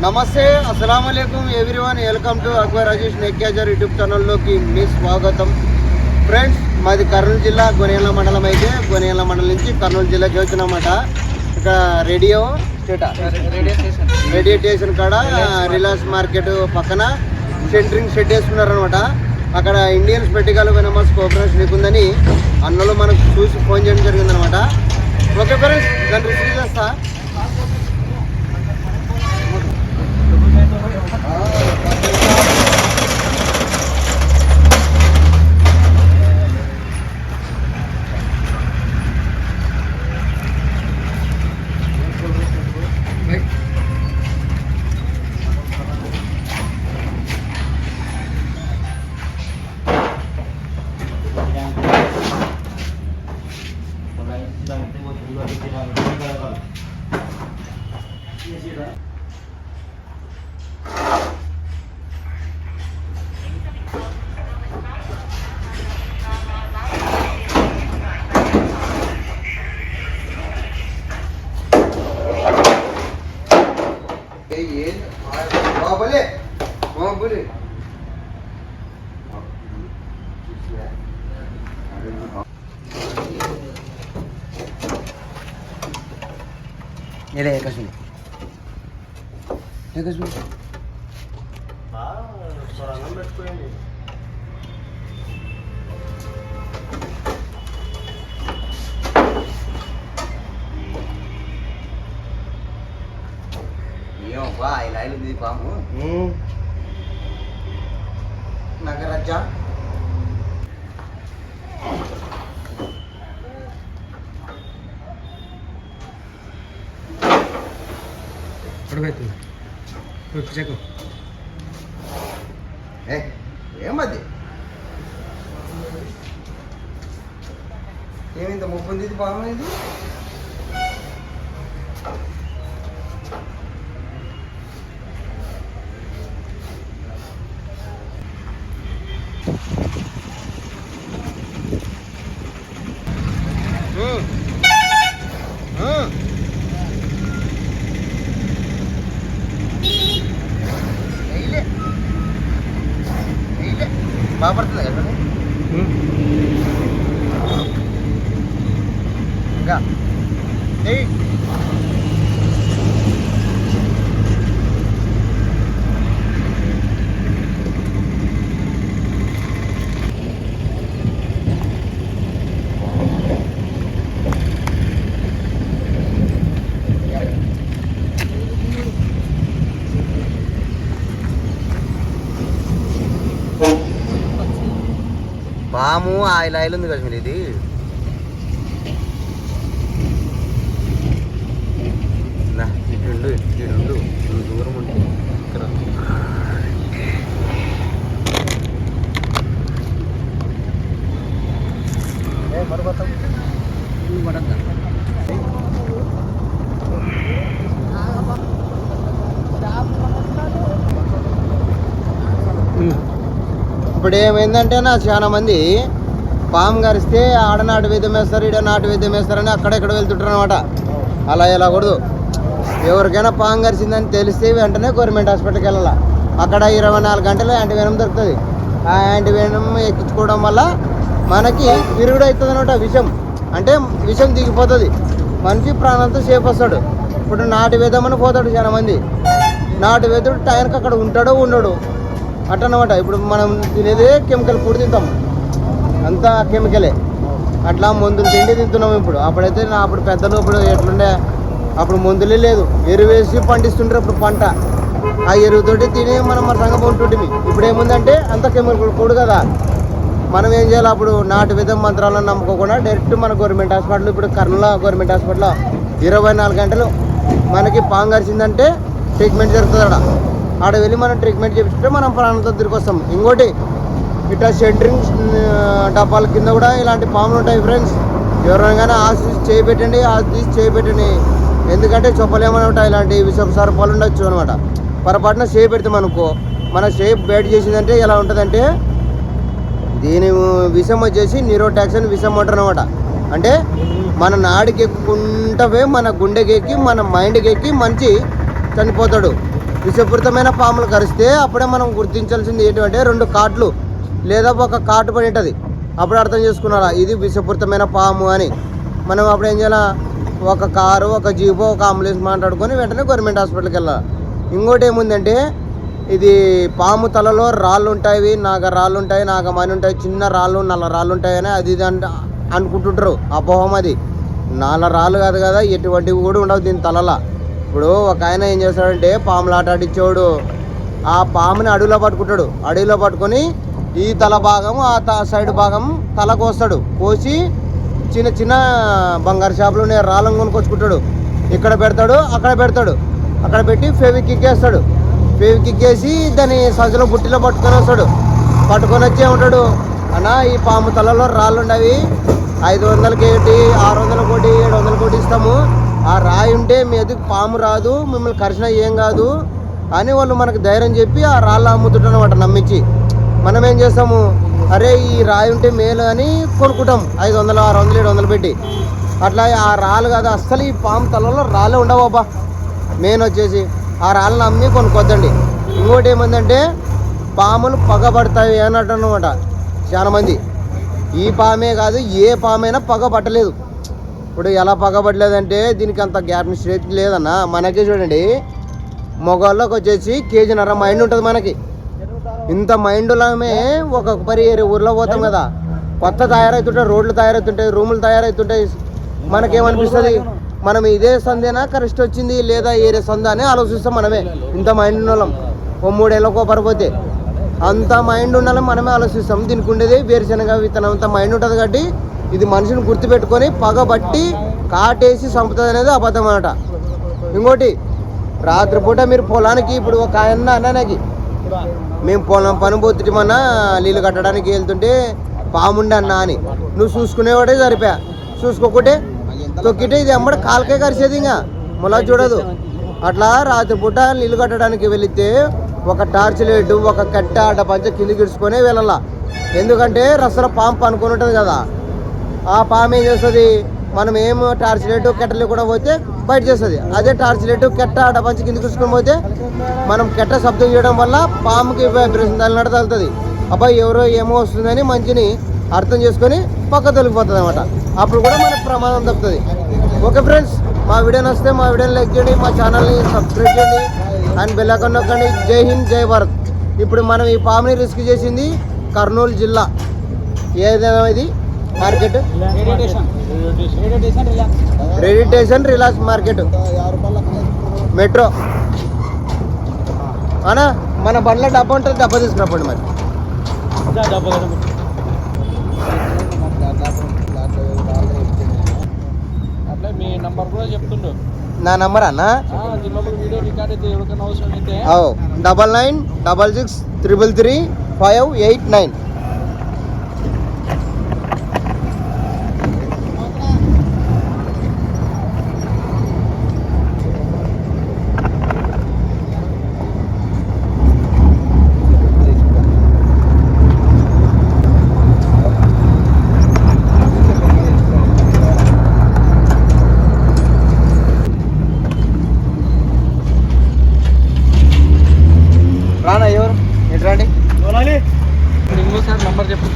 నమస్తే, అస్సలాము అలైకుం everyone. Welcome to Akbar Rajesh నెక్యాజర్ యూట్యూబ్ ఛానల్లోకి మీ స్వాగతం. ఫ్రెండ్స్, మాది కర్నూలు జిల్లా గొనేల మండలం. అయితే గొనేల మండలం నుంచి కర్నూలు జిల్లాకి వచ్చినామన్నమాట. ఇక్కడ రేడియో స్టేషన్ కాడ రిలయన్స్ మార్కెట్ పక్కన సెంట్రింగ్ షెడ్ వేసుకున్నారనమాట. అక్కడ ఇండియన్ స్పెటికల్ వెనమస్ కోఆపరేషన్ ఉందని అన్నలు మనకు చూసి ఫోన్ చేయడం జరిగిందనమాట. ఓకే ఫ్రెండ్స్, దాన్ని రిసీవ్ చేస్తా. ఇలా ఉంది పాము నగరజ్జ. ఏమది ఏమింత ముప్పంది ఇది పాము ఇది. బాగా పడుతుంది కదా ఇంకా పాము ఆయిల్ ఉంది కదా ఇది. ఇటుండు దూరం ఉంటే ఇక్కడ మరొక ఇప్పుడు ఏమైందంటే చాలా మంది పాము గరిస్తే ఆడ నాటు వేద్యం వేస్తారు, ఈడ నాటు వేద్యం వేస్తారని అక్కడెక్కడ వెళ్తుంటారు అనమాట. అలా వెళ్ళకూడదు. ఎవరికైనా పాము గరిచిందని తెలిస్తే వెంటనే గవర్నమెంట్ హాస్పిటల్కి వెళ్ళాలి. అక్కడ 24 గంటలు యాంటీవెనం దొరుకుతుంది. ఆ యాంటీవెనం ఎక్కించుకోవడం వల్ల మనకి విరుగుడు అవుతుంది అనమాట. విషం అంటే విషం దిగిపోతుంది, మనిషి ప్రాణాలతో సేఫ్ వస్తాడు. ఇప్పుడు నాటు వేద్దామని పోతాడు చాలా మంది. నాటు వేద్దుడు టైంకి అక్కడ ఉంటాడో ఉండడు అట్టనమాట. ఇప్పుడు మనం తినేదే కెమికల్ ఫుడ్ తింటాం, అంతా కెమికలే. అట్లా మందులు తిండి తింటున్నాం ఇప్పుడు. అప్పుడైతే అప్పుడు పెద్దలు ఇప్పుడు ఎట్లుండే, అప్పుడు మందులే లేదు, ఎరువు వేసి పండిస్తుంటారు అప్పుడు పంట. ఆ ఎరువుతోటి తిని మనం మన సంగం ఉంటుంటివి. ఇప్పుడు ఏముందంటే అంత కెమికల్ ఫుడ్ కదా. మనం ఏం చేయాలి, అప్పుడు నాటు విధం మంత్రాలను నమ్ముకోకుండా డైరెక్ట్ మన గవర్నమెంట్ హాస్పిటల్, ఇప్పుడు కర్నూలు గవర్నమెంట్ హాస్పిటల్లో 24 గంటలు మనకి పాము గరిచిందంటే ట్రీట్మెంట్ జరుగుతుంది. ఆడ వెళ్ళి మనం ట్రీట్మెంట్ చేపిస్తే మనం ప్రాణంతో తిరిగి వస్తాం. ఇంకోటి, ఇట్లా సెంట్రింగ్ డబ్బాల కింద కూడా ఇలాంటి పాములు ఉంటాయి ఫ్రెండ్స్. ఎవరైనా కానీ ఆసి చేయబెట్టండి, ఆసి తీసి చేయబెట్టండి. ఎందుకంటే చెప్పలేమని ఉంటాయి, ఇలాంటి విషం సర్పాలు ఉండొచ్చు అనమాట. పొరపాటున చేయి పెడతాం అనుకో, మన చేయి బయట చేసిందంటే ఎలా ఉంటుందంటే, దీని విషం వచ్చేసి న్యూరోటాక్సిన్ విషం అంటారు అనమాట. అంటే మన నాడికి ఎక్కుంటవే మన గుండెకి ఎక్కి మన మైండ్కి ఎక్కి మంచి చనిపోతాడు. విషపూరితమైన పాములు కరిస్తే అప్పుడే మనం గుర్తించాల్సింది ఏంటంటే 2 కాట్లు లేదా ఒక కాటు పడి ఉంటుంది. అప్పుడు అర్థం చేసుకున్నారా ఇది విషపూరితమైన పాము అని. మనం అప్పుడు ఏం చేయాలా, ఒక కారు, ఒక జీపో, ఒక అంబులెన్స్ మాట్లాడుకొని వెంటనే గవర్నమెంట్ హాస్పిటల్కి వెళ్ళాలి. ఇంకోటి ఏముందంటే ఇది పాము తలలో రాళ్ళు ఉంటాయి, రాళ్ళు ఉంటాయి, నాగమని ఉంటాయి, చిన్న రాళ్ళు, నల్ల రాళ్ళు ఉంటాయని అది ఇది అనుకుంటుంటారు. అపోహం అది. 4 రాళ్ళు కాదు కదా, ఎటువంటివి కూడా ఉండవు దీని తలలో. ఇప్పుడు ఒక ఆయన ఏం చేస్తాడంటే పాములు ఆట ఆడించేవాడు ఆ పాముని అడవిలో పట్టుకుంటాడు. అడవిలో పట్టుకొని ఈ తల భాగం ఆ సైడ్ భాగం తల కోస్తాడు. కోసి చిన్న చిన్న బంగారు షాపులు ఉన్నాయి రాళ్ళను కొనుక్కొచ్చుకుంటాడు. ఇక్కడ పెడతాడు, అక్కడ పెడతాడు. అక్కడ పెట్టి ఫెవికిక్ వేస్తాడు. ఫెవికిక్ వేసి దాన్ని సంచులో బుట్టిలో పట్టుకొని వస్తాడు. పట్టుకొని వచ్చే ఉంటాడు, అన్న ఈ పాము తలలో రాళ్ళు ఉండవి 500కి ఒకటి, 600కి ఒకటి, 700కి ఒకటి ఇస్తాము. ఆ రాయి ఉంటే మీ ఎదుగు పాము రాదు, మిమ్మల్ని కరిచినా ఏం కాదు అని వాళ్ళు మనకు ధైర్యం చెప్పి ఆ రాళ్ళు అమ్ముతుంటారు అనమాట నమ్మించి. మనం ఏం చేస్తాము, అరే ఈ రాయి ఉంటే మేలు అని కొనుక్కుంటాం 500, 600, 700 పెట్టి. అట్లా ఆ రాళ్ళు కాదు, అస్సలు ఈ పాము తలలో రాళ్ళే ఉండవు అబ్బా. మెయిన్ వచ్చేసి ఆ రాళ్ళని అమ్మి కొనుక్కోద్దండి. ఇంకోటి ఏమందంటే పాములు పగబడతాయి అన్నట్టు అనమాట చాలా మంది. ఈ పామే కాదు ఏ పామైనా పగబట్టలేదు. ఇప్పుడు ఎలా పగబట్టలేదంటే దీనికి అంత గ్యాప్ స్ట్రేట్ లేదన్న. మనకే చూడండి మొగాళ్ళకి వచ్చేసి 1.5 kg మైండ్ ఉంటుంది మనకి. ఇంత మైండ్లోనే ఒక పరి ఊర్లో పోతాం కదా, కొత్త తయారవుతుంటాయి, రోడ్లు తయారవుతుంటాయి, రూములు తయారవుతుంటాయి. మనకేమనిపిస్తుంది, మనం ఇదే సందేనా కరెక్ట్ వచ్చింది లేదా ఏరే సంద అని ఆలోచిస్తాం మనమే. ఇంత మైండ్ ఉన్నోళ్ళం. ఓ 3 ఏళ్ళకో పడిపోతే అంత మైండ్ ఉండాలని మనమే ఆలోచిస్తాం. దీనికి ఉండేది వేరుశనగ విత్తనం, అంత మైండ్ ఉంటుంది కాబట్టి ఇది మనిషిని గుర్తుపెట్టుకొని పగబట్టి కాటేసి చంపుతుంది అనేది అబద్ధం అన్నమాట. ఇంకోటి రాత్రిపూట మీరు పొలానికి, ఇప్పుడు ఒక ఆయన అన్నకి మేము పొలం పని పోతుంటామన్నా నీళ్ళు కట్టడానికి వెళ్తుంటే పాముండి అన్న అని నువ్వు చూసుకునేవాడే సరిపోయా. చూసుకోకుంటే తొక్కితే ఇది అమ్మడ కాలకే కరిసేది, ఇంకా మొలా చూడదు. అట్లా రాత్రిపూట నీళ్ళు కట్టడానికి వెళితే ఒక టార్చ్ లైట్, ఒక కట్ట ఆట పంచ కిందికి ఇడుచుకొని వెళ్ళాల. ఎందుకంటే రసల పాము పనుకొని ఉంటుంది కదా. ఆ పాము ఏం చేస్తుంది, మనం ఏం టార్చ్ లైట్ కెట్టలు కూడా పోతే బయట చేస్తుంది. అదే టార్చ్ లైట్ కెట్ట ఆట పంచ కిందికి ఇడుచుకొని పోతే మనం కెట్ట శబ్దం చేయడం వల్ల పాముకి వైబ్రేషన్ తగిలినట్టు తగులుతుంది. అబ్బాయి ఎవరో ఏమో వస్తుందని మంచిని అర్థం చేసుకొని పక్క తొలగిపోతుంది అనమాట. అప్పుడు కూడా మనకు ప్రమాదం తప్పుతుంది. ఓకే ఫ్రెండ్స్, మా వీడియోని వస్తే మా వీడియోని లైక్ చేయండి, మా ఛానల్ని సబ్స్క్రైబ్ చేయండి అండ్ బెల్ ఐకాన్ నొక్కండి. జై హింద్, జై భారత్. ఇప్పుడు మనం ఈ పాముని రిస్క్ చేసింది కర్నూలు జిల్లా. ఏదైనా ఇది మార్కెట్ రెడిటేషన్ రిలాక్స్ మార్కెట్ మెట్రో అనా. మన బండ్ల డబ్బా ఉంటుంది, డబ్బా తీసుకురాపండి మరి. మీ నంబర్ కూడా చెప్తుండు. నా నంబర్ అన్న వీడియో రికార్డ్ అయితే ఎవరికైనా అవసరం అయితే 9966333589. రానా ఎవరు ఎట్రండి? ఇంకోసారి నంబర్ చెప్పు.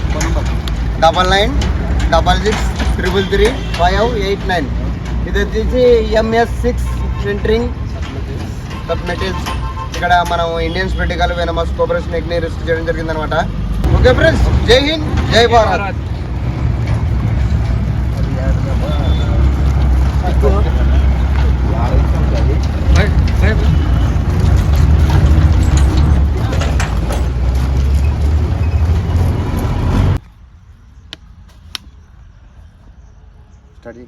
9966333589. ఇది వచ్చేసి MS6 ప్రింటింగ్ సబ్ మెటీరియల్స్. ఇక్కడ మనం ఇండియన్ స్పెటికల్ వెనమస్ కోఆపరేషన్ ఎగ్ని రిజిస్టర్ చేయడం జరిగింది అనమాట. ఓకే ఫ్రెండ్స్, జై హింద్, జై భారత్. స్టడీ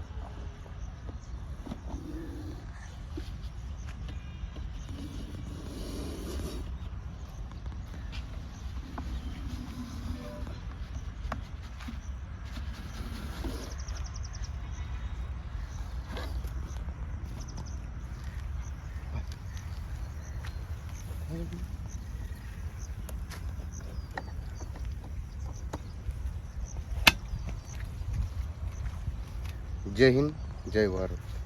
जय हिंद, जय भारत.